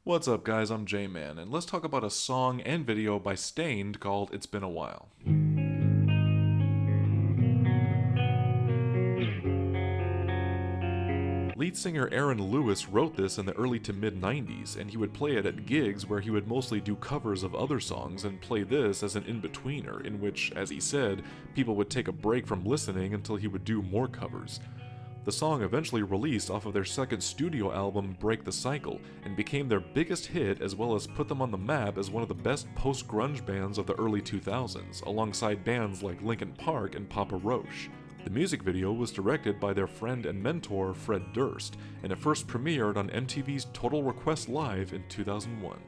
What's up guys, I'm J-Man, and let's talk about a song and video by Stained called It's Been a While. Lead singer Aaron Lewis wrote this in the early to mid-90s, and he would play it at gigs where he would mostly do covers of other songs and play this as an in-betweener, in which, as he said, people would take a break from listening until he would do more covers. The song eventually released off of their second studio album, Break the Cycle, and became their biggest hit as well as put them on the map as one of the best post-grunge bands of the early 2000s, alongside bands like Linkin Park and Papa Roach. The music video was directed by their friend and mentor Fred Durst, and it first premiered on MTV's Total Request Live in 2001.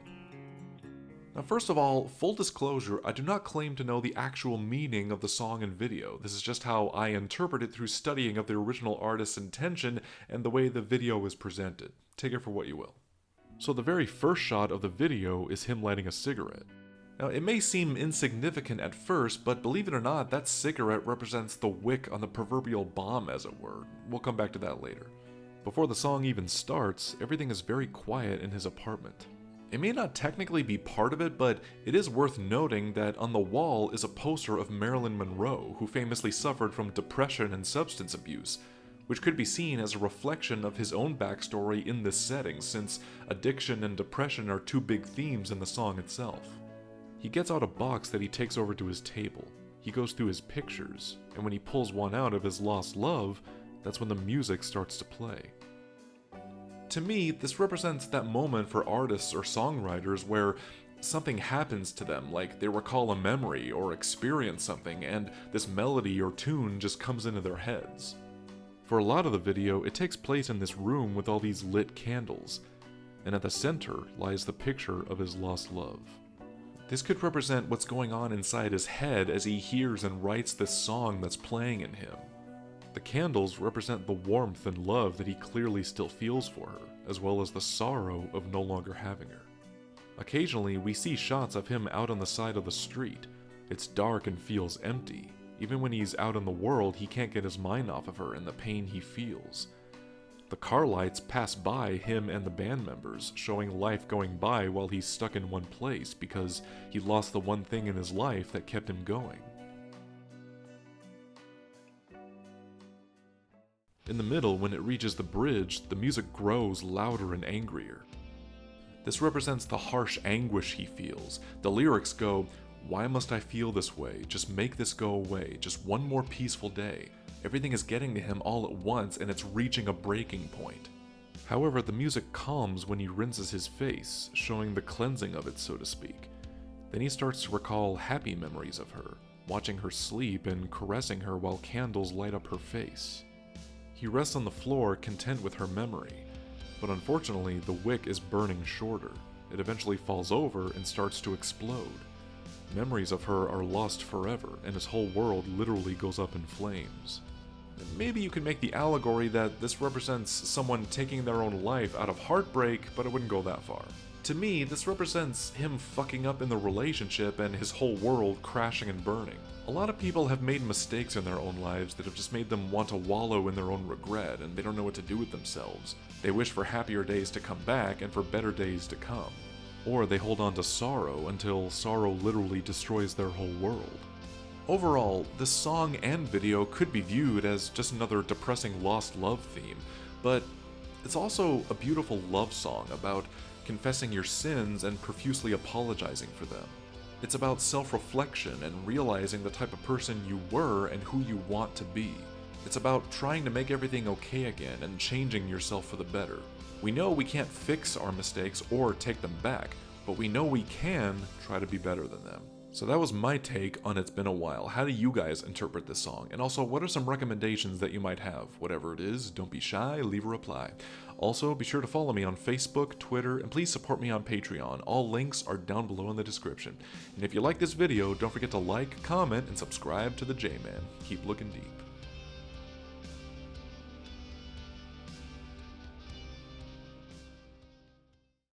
Now first of all, full disclosure, I do not claim to know the actual meaning of the song and video. This is just how I interpret it through studying of the original artist's intention and the way the video is presented. Take it for what you will. So the very first shot of the video is him lighting a cigarette. Now it may seem insignificant at first, but believe it or not, that cigarette represents the wick on the proverbial bomb, as it were. We'll come back to that later. Before the song even starts, everything is very quiet in his apartment. It may not technically be part of it, but it is worth noting that on the wall is a poster of Marilyn Monroe, who famously suffered from depression and substance abuse, which could be seen as a reflection of his own backstory in this setting, since addiction and depression are two big themes in the song itself. He gets out a box that he takes over to his table. He goes through his pictures, and when he pulls one out of his lost love, that's when the music starts to play. To me, this represents that moment for artists or songwriters where something happens to them, like they recall a memory or experience something, and this melody or tune just comes into their heads. For a lot of the video, it takes place in this room with all these lit candles, and at the center lies the picture of his lost love. This could represent what's going on inside his head as he hears and writes this song that's playing in him. The candles represent the warmth and love that he clearly still feels for her, as well as the sorrow of no longer having her. Occasionally, we see shots of him out on the side of the street. It's dark and feels empty. Even when he's out in the world, he can't get his mind off of her and the pain he feels. The car lights pass by him and the band members, showing life going by while he's stuck in one place because he lost the one thing in his life that kept him going. In the middle, when it reaches the bridge, the music grows louder and angrier. This represents the harsh anguish he feels. The lyrics go, "Why must I feel this way? Just make this go away. Just one more peaceful day." Everything is getting to him all at once and it's reaching a breaking point. However, the music calms when he rinses his face, showing the cleansing of it, so to speak. Then he starts to recall happy memories of her, watching her sleep and caressing her while candles light up her face. He rests on the floor, content with her memory, but unfortunately the wick is burning shorter. It eventually falls over and starts to explode. Memories of her are lost forever, and his whole world literally goes up in flames. Maybe you could make the allegory that this represents someone taking their own life out of heartbreak, but it wouldn't go that far. To me, this represents him fucking up in the relationship and his whole world crashing and burning. A lot of people have made mistakes in their own lives that have just made them want to wallow in their own regret, and they don't know what to do with themselves. They wish for happier days to come back and for better days to come. Or they hold on to sorrow until sorrow literally destroys their whole world. Overall, this song and video could be viewed as just another depressing lost love theme, but it's also a beautiful love song about confessing your sins and profusely apologizing for them. It's about self-reflection and realizing the type of person you were and who you want to be. It's about trying to make everything okay again and changing yourself for the better. We know we can't fix our mistakes or take them back, but we know we can try to be better than them. So that was my take on It's Been a While. How do you guys interpret this song? And also, what are some recommendations that you might have? Whatever it is, don't be shy, leave a reply. Also, be sure to follow me on Facebook, Twitter, and please support me on Patreon. All links are down below in the description. And if you like this video, don't forget to like, comment, and subscribe to the J-Man. Keep looking deep.